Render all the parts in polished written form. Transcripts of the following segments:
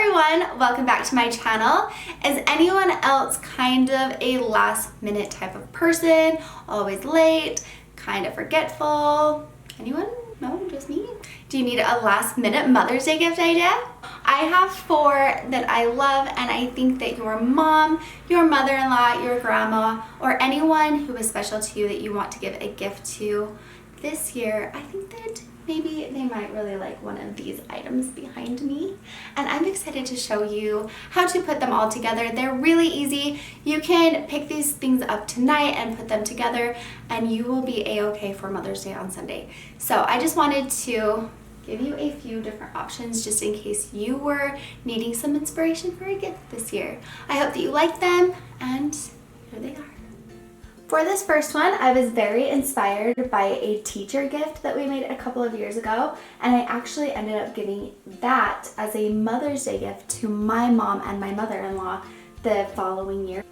everyone, welcome back to my channel. Is anyone else kind of a last minute type of person? Always late, kind of forgetful? Anyone? No, just me? Do you need a last minute Mother's Day gift idea? I have 4 that I love, and I think that your mom, your mother-in-law, your grandma, or anyone who is special to you that you want to give a gift to this year, I think that maybe they might really like one of these items behind me. And I'm excited to show you how to put them all together. They're really easy. You can pick these things up tonight and put them together, and you will be a-okay for Mother's Day on Sunday. So I just wanted to give you a few different options just in case you were needing some inspiration for a gift this year. I hope that you like them, and here they are. For this first one, I was very inspired by a teacher gift that we made a couple of years ago, and I actually ended up giving that as a Mother's Day gift to my mom and my mother-in-law the following year.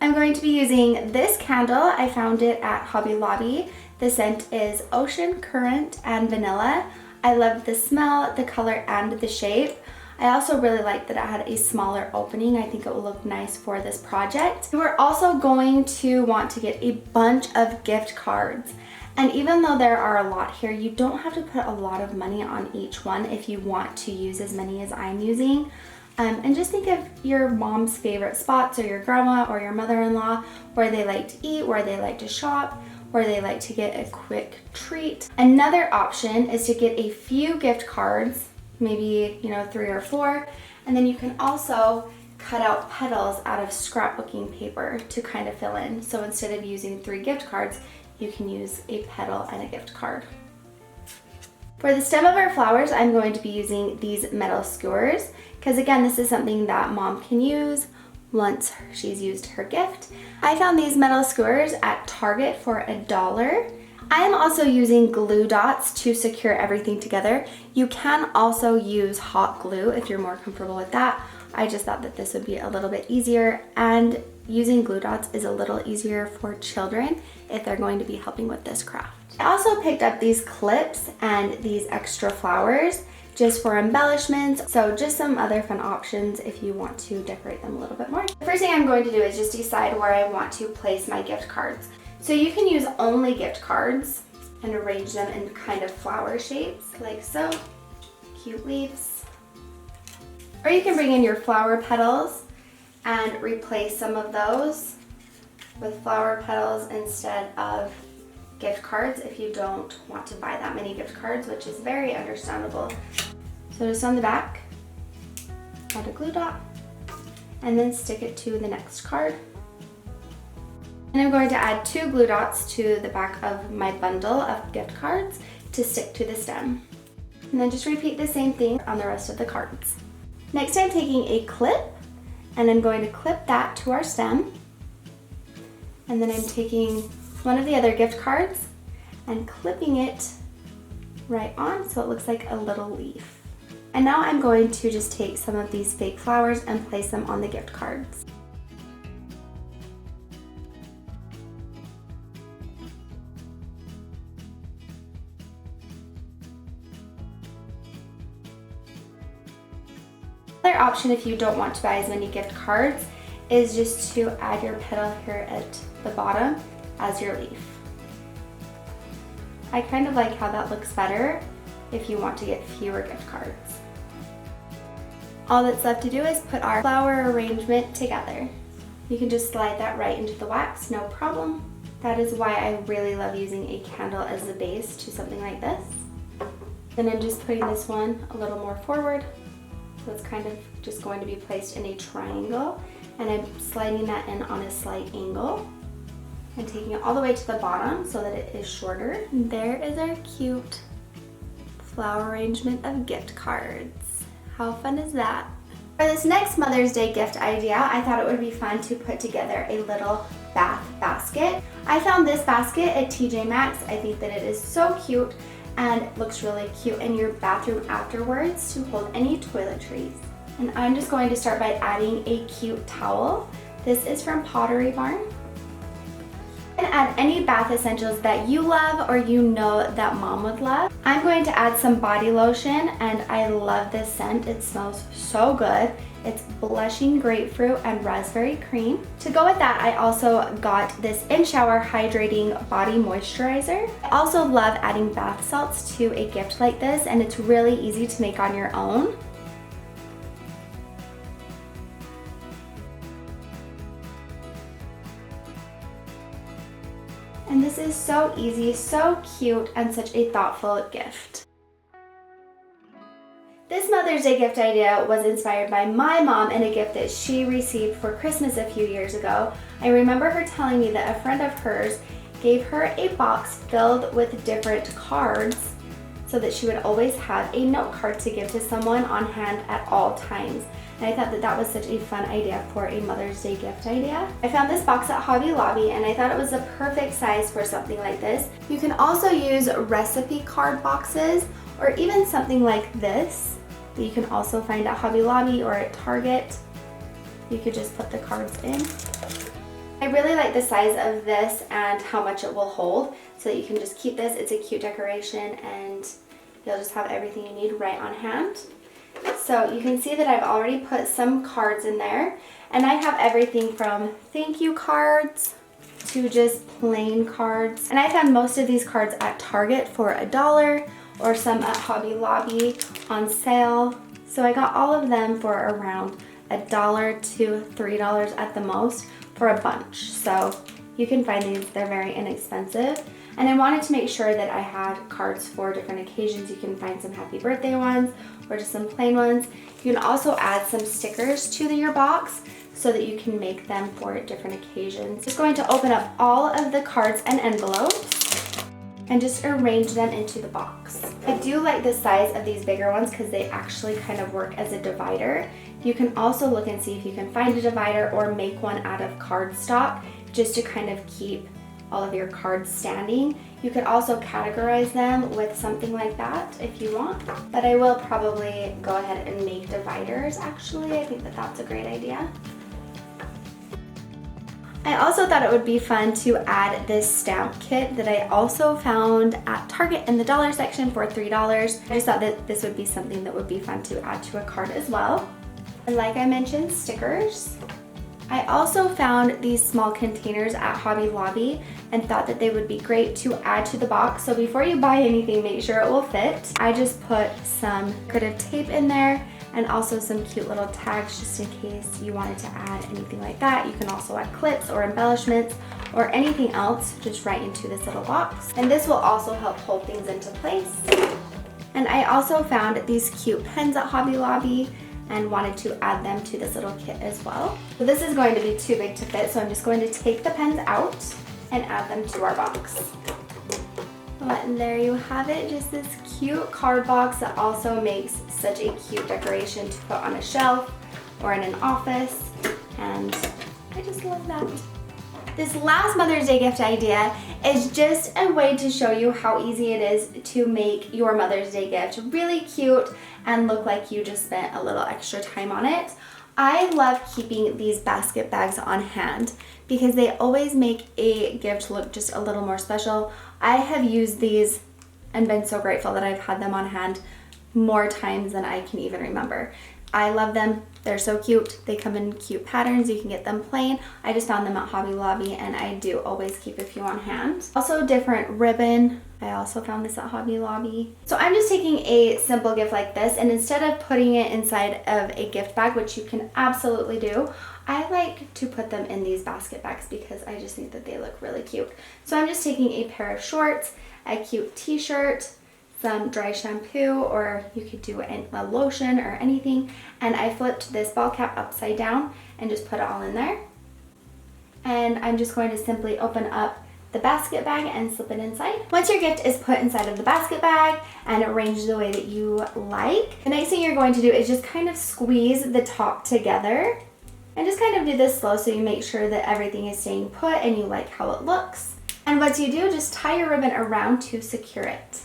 I'm going to be using this candle. I found it at Hobby Lobby. The scent is Ocean Current and Vanilla. I love the smell, the color, and the shape. I also really like that it had a smaller opening. I think it will look nice for this project. We're also going to want to get a bunch of gift cards. And even though there are a lot here, you don't have to put a lot of money on each one if you want to use as many as I'm using. And just think of your mom's favorite spots, or your grandma or your mother-in-law, where they like to eat, where they like to shop, where they like to get a quick treat. Another option is to get a few gift cards, maybe 3 or 4, and then you can also cut out petals out of scrapbooking paper to kind of fill in. So instead of using 3 gift cards, you can use a petal and a gift card. For the stem of our flowers, I'm going to be using these metal skewers, because again, this is something that mom can use once she's used her gift. I found these metal skewers at Target for $1. I am also using glue dots to secure everything together. You can also use hot glue if you're more comfortable with that. I just thought that this would be a little bit easier, and using glue dots is a little easier for children if they're going to be helping with this craft. I also picked up these clips and these extra flowers just for embellishments. So just some other fun options if you want to decorate them a little bit more. The first thing I'm going to do is just decide where I want to place my gift cards. So you can use only gift cards and arrange them in kind of flower shapes, like so, cute leaves. Or you can bring in your flower petals and replace some of those with flower petals instead of gift cards if you don't want to buy that many gift cards, which is very understandable. So just on the back, add a glue dot, and then stick it to the next card. And I'm going to add 2 glue dots to the back of my bundle of gift cards to stick to the stem. And then just repeat the same thing on the rest of the cards. Next, I'm taking a clip, and I'm going to clip that to our stem. And then I'm taking one of the other gift cards and clipping it right on so it looks like a little leaf. And now I'm going to just take some of these fake flowers and place them on the gift cards. Another option, if you don't want to buy as many gift cards, is just to add your petal here at the bottom as your leaf. I kind of like how that looks better if you want to get fewer gift cards. All that's left to do is put our flower arrangement together. You can just slide that right into the wax, no problem. That is why I really love using a candle as the base to something like this. Then I'm just putting this one a little more forward. So it's kind of just going to be placed in a triangle, and I'm sliding that in on a slight angle and taking it all the way to the bottom so that it is shorter. And there is our cute flower arrangement of gift cards. How fun is that? For this next Mother's Day gift idea, I thought it would be fun to put together a little bath basket. I found this basket at TJ Maxx. I think that it is so cute and looks really cute in your bathroom afterwards to hold any toiletries. And I'm just going to start by adding a cute towel. This is from Pottery Barn. And add any bath essentials that you love or you know that mom would love. I'm going to add some body lotion, and I love this scent. It smells so good. It's blushing grapefruit and raspberry cream. To go with that, I also got this in-shower hydrating body moisturizer. I also love adding bath salts to a gift like this, and it's really easy to make on your own. And this is so easy, so cute, and such a thoughtful gift. This Mother's Day gift idea was inspired by my mom and a gift that she received for Christmas a few years ago. I remember her telling me that a friend of hers gave her a box filled with different cards so that she would always have a note card to give to someone on hand at all times. And I thought that that was such a fun idea for a Mother's Day gift idea. I found this box at Hobby Lobby, and I thought it was the perfect size for something like this. You can also use recipe card boxes, or even something like this that you can also find at Hobby Lobby or at Target. You could just put the cards in. I really like the size of this and how much it will hold, so that you can just keep this. It's a cute decoration, and you'll just have everything you need right on hand. So you can see that I've already put some cards in there, and I have everything from thank you cards to just plain cards. And I found most of these cards at Target for $1 or some at Hobby Lobby on sale. So I got all of them for around $1 to $3 at the most for a bunch. So you can find these, they're very inexpensive. And I wanted to make sure that I had cards for different occasions. You can find some happy birthday ones or just some plain ones. You can also add some stickers to your box so that you can make them for different occasions. Just going to open up all of the cards and envelopes and just arrange them into the box. I do like the size of these bigger ones because they actually kind of work as a divider. You can also look and see if you can find a divider or make one out of cardstock just to kind of keep all of your cards standing. You could also categorize them with something like that if you want, but I will probably go ahead and make dividers actually. I think that that's a great idea. I also thought it would be fun to add this stamp kit that I also found at Target in the dollar section for $3. I just thought that this would be something that would be fun to add to a card as well. And like I mentioned, stickers. I also found these small containers at Hobby Lobby and thought that they would be great to add to the box. So before you buy anything, make sure it will fit. I just put some decorative tape in there and also some cute little tags just in case you wanted to add anything like that. You can also add clips or embellishments or anything else just right into this little box. And this will also help hold things into place. And I also found these cute pens at Hobby Lobby and wanted to add them to this little kit as well. So this is going to be too big to fit, so I'm just going to take the pens out and add them to our box. And there you have it, just this cute card box that also makes such a cute decoration to put on a shelf or in an office, and I just love that. This last Mother's Day gift idea is just a way to show you how easy it is to make your Mother's Day gift really cute and look like you just spent a little extra time on it. I love keeping these basket bags on hand because they always make a gift look just a little more special. I have used these and been so grateful that I've had them on hand more times than I can even remember. I love them. They're so cute. They come in cute patterns. You can get them plain. I just found them at Hobby Lobby and I do always keep a few on hand. Also different ribbon. I also found this at Hobby Lobby. So I'm just taking a simple gift like this, and instead of putting it inside of a gift bag, which you can absolutely do, I like to put them in these basket bags because I just think that they look really cute. So I'm just taking a pair of shorts, a cute t-shirt, some dry shampoo, or you could do a lotion or anything, and I flipped this ball cap upside down and just put it all in there. And I'm just going to simply open up the basket bag and slip it inside. Once your gift is put inside of the basket bag and arranged the way that you like, the next thing you're going to do is just kind of squeeze the top together and just kind of do this slow so you make sure that everything is staying put and you like how it looks. And once you do, just tie your ribbon around to secure it.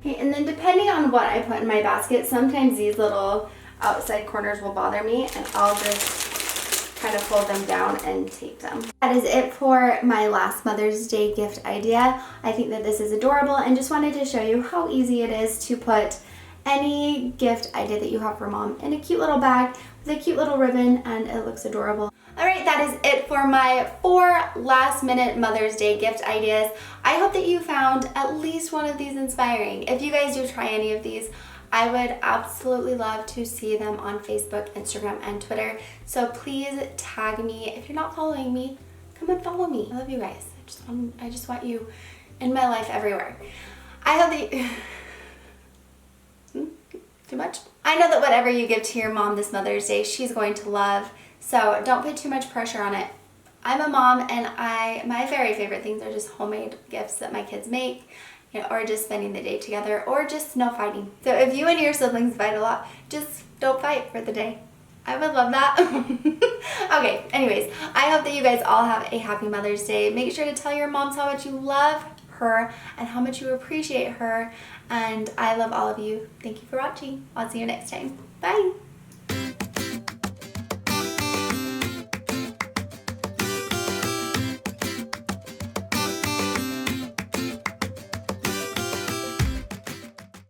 Okay, and then depending on what I put in my basket, sometimes these little outside corners will bother me, and I'll just kind of fold them down and tape them. That is it for my last Mother's Day gift idea. I think that this is adorable and just wanted to show you how easy it is to put any gift idea that you have for mom in a cute little bag with a cute little ribbon, and it looks adorable. Alright, that is it for my 4 last minute Mother's Day gift ideas. I hope that you found at least one of these inspiring. If you guys do try any of these, I would absolutely love to see them on Facebook, Instagram, and Twitter. So please tag me. If you're not following me, come and follow me. I love you guys. I just want you in my life everywhere. I hope that too much? I know that whatever you give to your mom this Mother's Day, she's going to love. So don't put too much pressure on it. I'm a mom, and my very favorite things are just homemade gifts that my kids make, or just spending the day together, or just no fighting. So if you and your siblings fight a lot, just don't fight for the day. I would love that. Okay, anyways, I hope that you guys all have a happy Mother's Day. Make sure to tell your moms how much you love her and how much you appreciate her. And I love all of you. Thank you for watching. I'll see you next time. Bye.